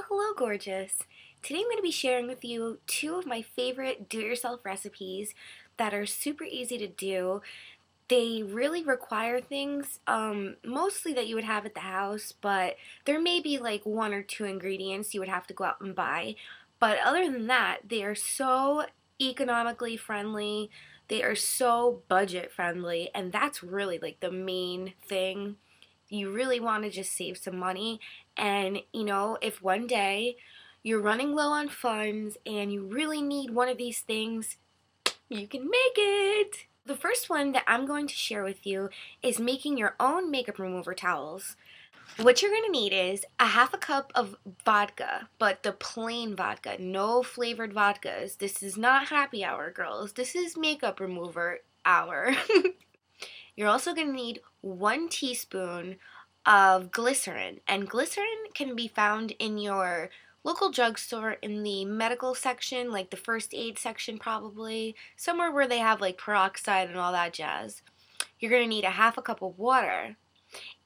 Hello gorgeous! Today I'm going to be sharing with you two of my favorite do-it-yourself recipes that are super easy to do. They really require things, mostly that you would have at the house, but there may be like one or two ingredients you would have to go out and buy. But other than that, they are so economically friendly, they are so budget friendly, and that's really like the main thing. You really want to just save some money, and if one day you're running low on funds and you really need one of these things, you can make it! The first one that I'm going to share with you is making your own makeup remover towels. What you're going to need is a half a cup of vodka, but the plain vodka, no flavored vodkas. This is not happy hour, girls. This is makeup remover hour. You're also going to need 1 teaspoon of glycerin, and glycerin can be found in your local drugstore in the medical section, like the first aid section probably, somewhere where they have like peroxide and all that jazz. You're going to need a half a cup of water,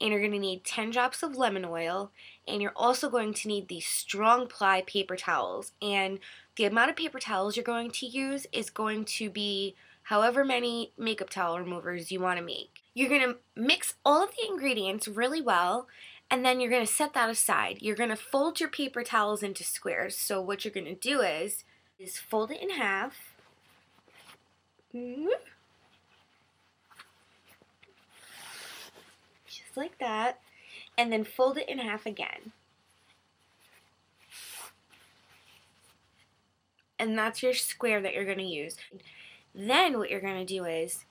and you're going to need 10 drops of lemon oil, and you're also going to need these STRONG-Ply paper towels, and the amount of paper towels you're going to use is going to be however many makeup towel removers you want to make. You're going to mix all of the ingredients really well, and then you're going to set that aside. You're going to fold your paper towels into squares. So what you're going to do is fold it in half. Just like that. And then fold it in half again. And that's your square that you're going to use. Then what you're going to do is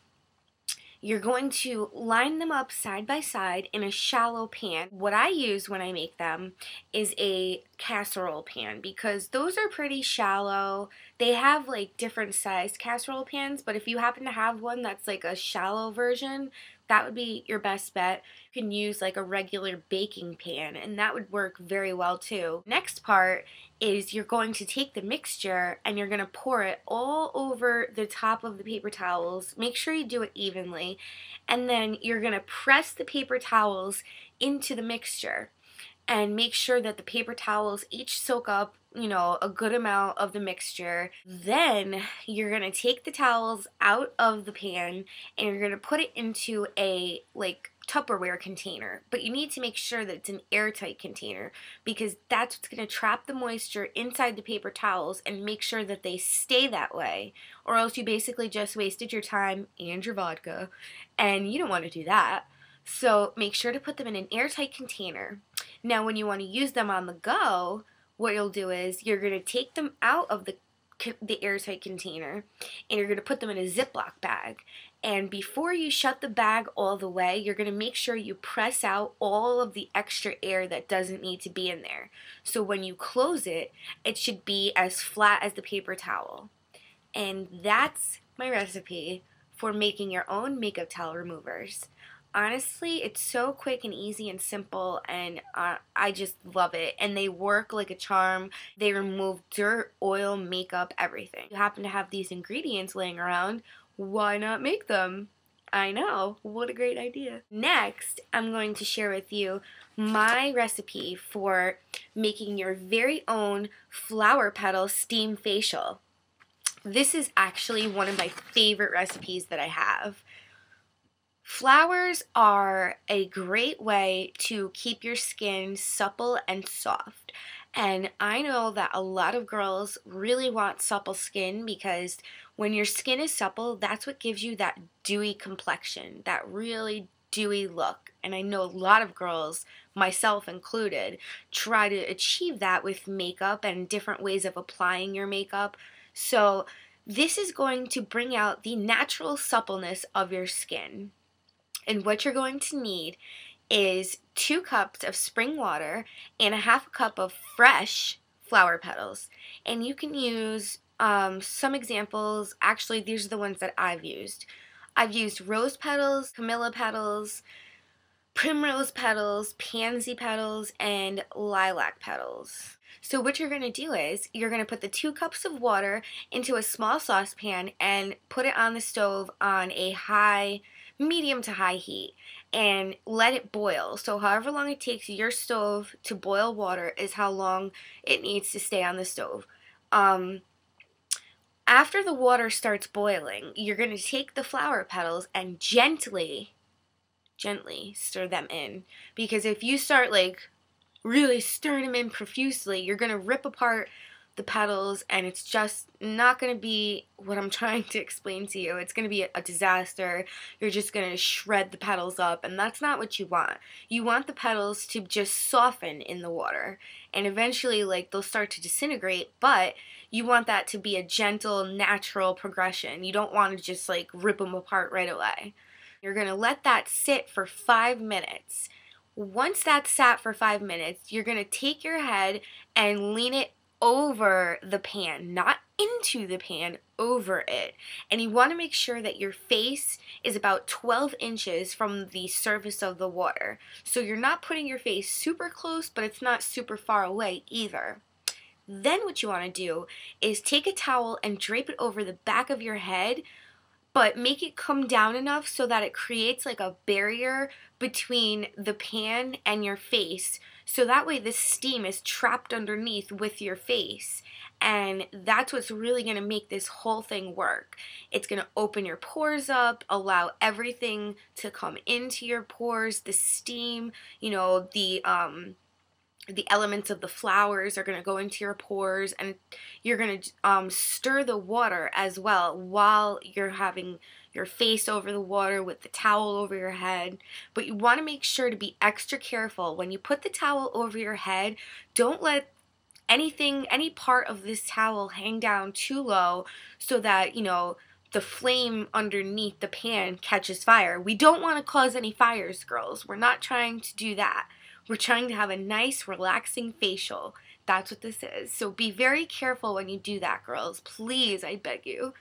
you're going to line them up side by side in a shallow pan. What I use when I make them is a casserole pan because those are pretty shallow. They have like different sized casserole pans, but if you happen to have one that's like a shallow version, that would be your best bet. You can use like a regular baking pan, and that would work very well too. Next part is you're going to take the mixture and you're going to pour it all over the top of the paper towels. Make sure you do it evenly, and then you're going to press the paper towels into the mixture and make sure that the paper towels each soak up, a good amount of the mixture. Then you're going to take the towels out of the pan and you're going to put it into a Tupperware container, but you need to make sure that it's an airtight container because that's what's going to trap the moisture inside the paper towels and make sure that they stay that way, or else you basically just wasted your time and your vodka, and you don't want to do that. So make sure to put them in an airtight container. Now when you want to use them on the go, what you'll do is you're going to take them out of the airtight container and you're going to put them in a zip-loc bag. And before you shut the bag all the way, you're going to make sure you press out all of the extra air that doesn't need to be in there. So when you close it, it should be as flat as the paper towel. And that's my recipe for making your own makeup towel removers. Honestly, it's so quick and easy and simple, and I just love it. And they work like a charm. They remove dirt, oil, makeup, everything. If you happen to have these ingredients laying around, why not make them? I know, what a great idea. Next, I'm going to share with you my recipe for making your very own flower petal steam facial. This is actually one of my favorite recipes that I have. Flowers are a great way to keep your skin supple and soft. And I know that a lot of girls really want supple skin because when your skin is supple, that's what gives you that dewy complexion, that really dewy look. And I know a lot of girls, myself included, try to achieve that with makeup and different ways of applying your makeup. So this is going to bring out the natural suppleness of your skin. And what you're going to need is 2 cups of spring water and a half a cup of fresh flower petals. And you can use some examples. Actually, these are the ones that I've used. I've used rose petals, camellia petals, primrose petals, pansy petals, and lilac petals. So what you're going to do is you're going to put the 2 cups of water into a small saucepan and put it on the stove on a medium to high heat. and let it boil. So however long it takes your stove to boil water is how long it needs to stay on the stove. After the water starts boiling, you're going to take the flower petals and gently stir them in, because if you start like really stirring them in profusely, you're going to rip apart the petals, and it's just not going to be what I'm trying to explain to you. It's going to be a disaster. You're just going to shred the petals up, and that's not what you want. You want the petals to just soften in the water, and eventually like they'll start to disintegrate, but you want that to be a gentle, natural progression. You don't want to just like rip them apart right away. You're going to let that sit for 5 minutes. Once that's sat for 5 minutes, you're going to take your head and lean it over the pan, not into the pan, over it. And you want to make sure that your face is about 12 inches from the surface of the water. So you're not putting your face super close, but it's not super far away either. Then what you want to do is take a towel and drape it over the back of your head, but make it come down enough so that it creates like a barrier between the pan and your face, so that way the steam is trapped underneath with your face, and that's what's really going to make this whole thing work. It's going to open your pores up, allow everything to come into your pores, the steam, you know, the elements of the flowers are going to go into your pores, and you're going to stir the water as well while you're having your face over the water with the towel over your head. But you want to make sure to be extra careful. When you put the towel over your head, don't let any part of this towel hang down too low so that, you know, the flame underneath the pan catches fire. We don't want to cause any fires, girls. We're not trying to do that. We're trying to have a nice, relaxing facial. That's what this is. So be very careful when you do that, girls. Please, I beg you.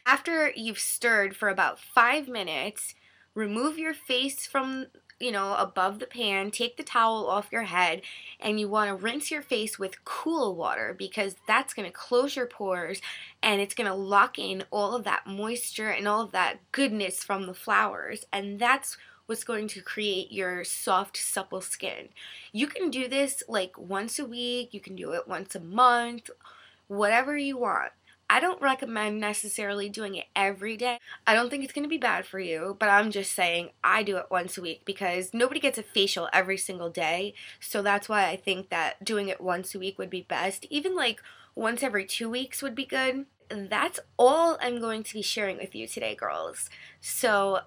After you've stirred for about 5 minutes, remove your face from, you know, above the pan, take the towel off your head, and you want to rinse your face with cool water, because that's going to close your pores and it's going to lock in all of that moisture and all of that goodness from the flowers, and that's what's going to create your soft, supple skin. You can do this like once a week, you can do it once a month, whatever you want. I don't recommend necessarily doing it every day. I don't think it's going to be bad for you, but I'm just saying I do it once a week because nobody gets a facial every single day. So that's why I think that doing it once a week would be best. Even like once every 2 weeks would be good. That's all I'm going to be sharing with you today, girls. So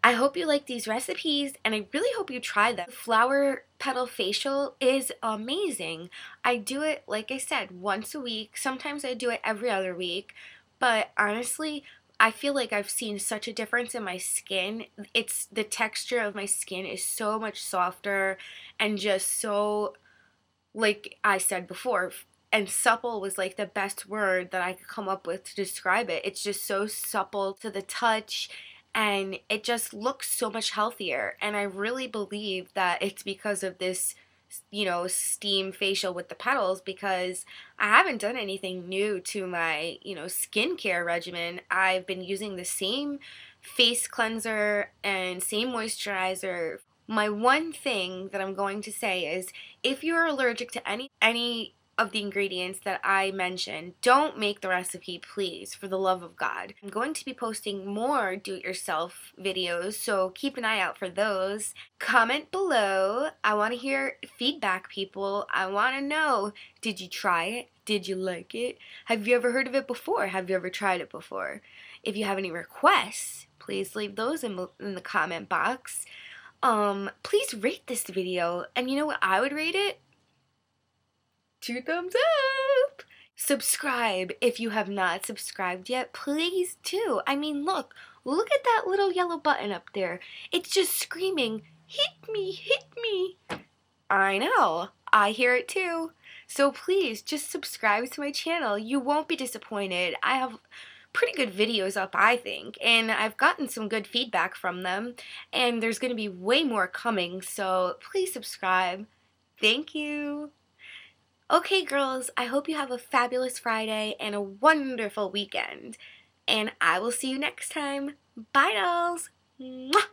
I hope you like these recipes, and I really hope you try them. The flower petal facial is amazing. I do it, like I said, once a week. Sometimes I do it every other week, but honestly, I feel like I've seen such a difference in my skin. The texture of my skin is so much softer and just so, like I said before, and supple was like the best word that I could come up with to describe it. It's just so supple to the touch, and it just looks so much healthier. And I really believe that it's because of this, you know, steam facial with the petals, because I haven't done anything new to my, you know, skincare regimen. I've been using the same face cleanser and same moisturizer. My one thing that I'm going to say is, if you're allergic to any of the ingredients that I mentioned, don't make the recipe, please, for the love of God. I'm going to be posting more do-it-yourself videos, so keep an eye out for those. Comment below. I want to hear feedback, people. I want to know, did you try it? Did you like it? Have you ever heard of it before? Have you ever tried it before? If you have any requests, please leave those in the comment box. Please rate this video, and you know what I would rate it? 2 thumbs up! Subscribe if you have not subscribed yet. Please do. I mean, look at that little yellow button up there. It's just screaming, hit me, hit me. I know. I hear it too. So please, just subscribe to my channel. You won't be disappointed. I have pretty good videos up, I think, and I've gotten some good feedback from them, and there's going to be way more coming, so please subscribe. Thank you. Okay, girls, I hope you have a fabulous Friday and a wonderful weekend. And I will see you next time. Bye, dolls. Mwah!